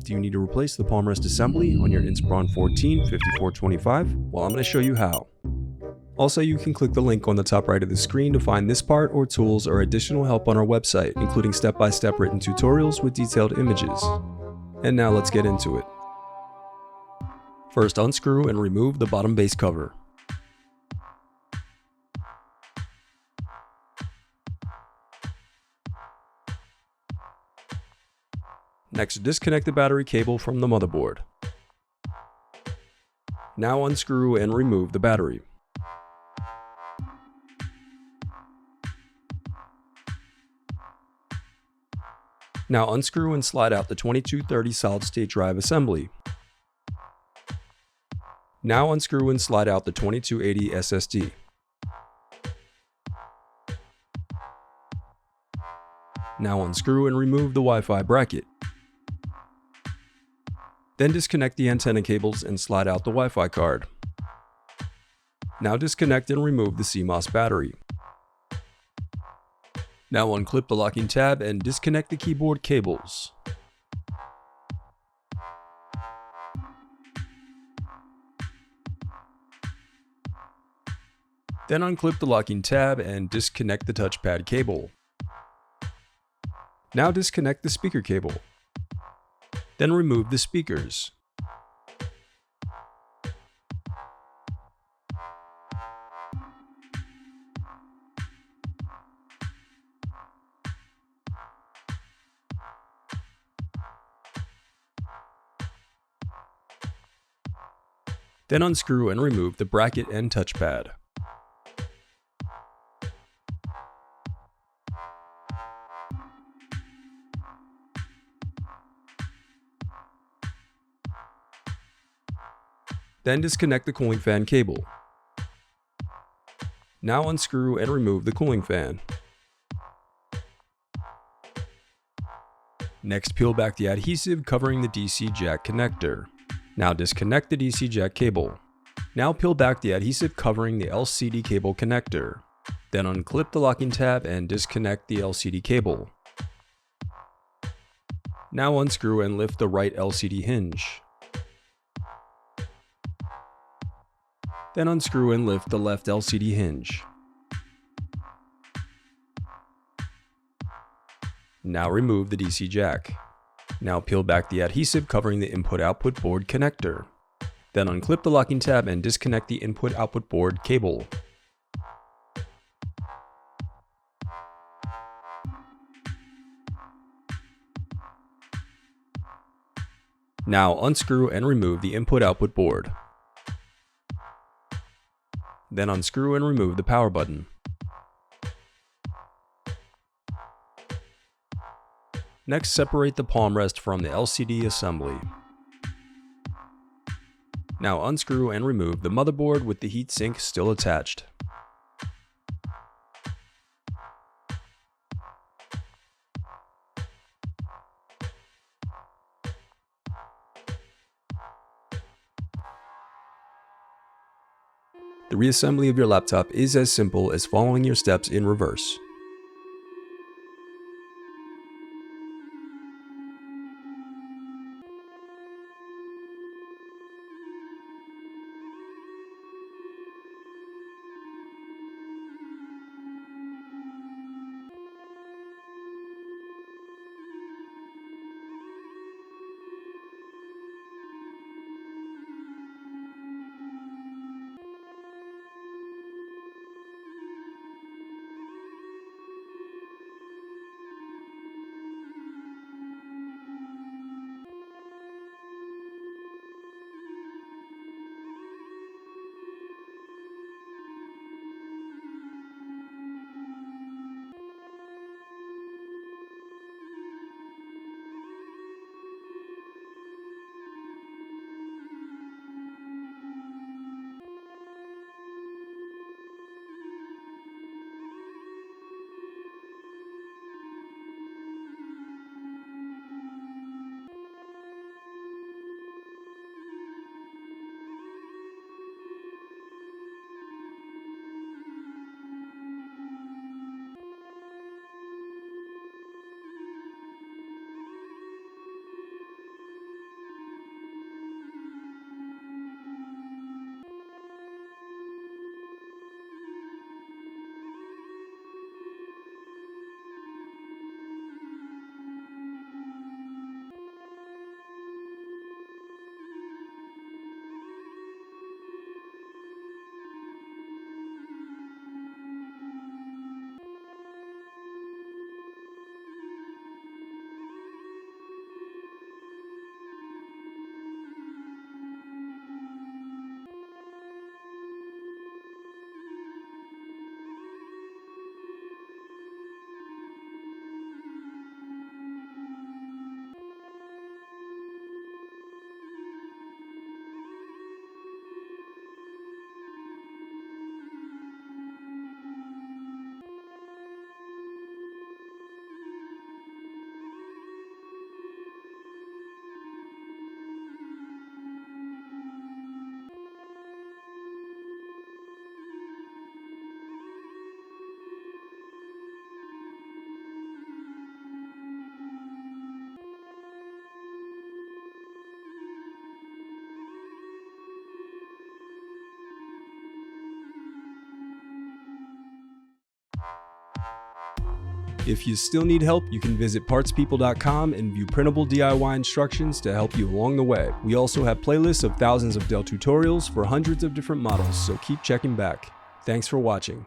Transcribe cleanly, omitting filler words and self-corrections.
do you need to replace the Palmrest assembly on your Inspiron 14 5425? Well, I'm going to show you how. Also, you can click the link on the top right of the screen to find this part or tools or additional help on our website, including step-by-step written tutorials with detailed images. And now let's get into it. First, unscrew and remove the bottom base cover. Next, disconnect the battery cable from the motherboard. Now unscrew and remove the battery. Now unscrew and slide out the 2230 solid-state drive assembly. Now unscrew and slide out the 2280 SSD. Now unscrew and remove the Wi-Fi bracket. Then disconnect the antenna cables and slide out the Wi-Fi card. Now disconnect and remove the CMOS battery. Now unclip the locking tab and disconnect the keyboard cables. Then unclip the locking tab and disconnect the touchpad cable. Now disconnect the speaker cable. Then remove the speakers. Then unscrew and remove the bracket and touchpad. Then disconnect the cooling fan cable. Now unscrew and remove the cooling fan. Next, peel back the adhesive covering the DC jack connector. Now disconnect the DC jack cable. Now peel back the adhesive covering the LCD cable connector. Then unclip the locking tab and disconnect the LCD cable. Now unscrew and lift the right LCD hinge. Then unscrew and lift the left LCD hinge. Now remove the DC jack. Now peel back the adhesive covering the input-output board connector. Then unclip the locking tab and disconnect the input-output board cable. Now unscrew and remove the input-output board. Then unscrew and remove the power button. Next, separate the Palmrest from the LCD assembly. Now unscrew and remove the motherboard with the heatsink still attached. The reassembly of your laptop is as simple as following your steps in reverse. If you still need help, you can visit partspeople.com and view printable DIY instructions to help you along the way. We also have playlists of thousands of Dell tutorials for hundreds of different models, so keep checking back. Thanks for watching.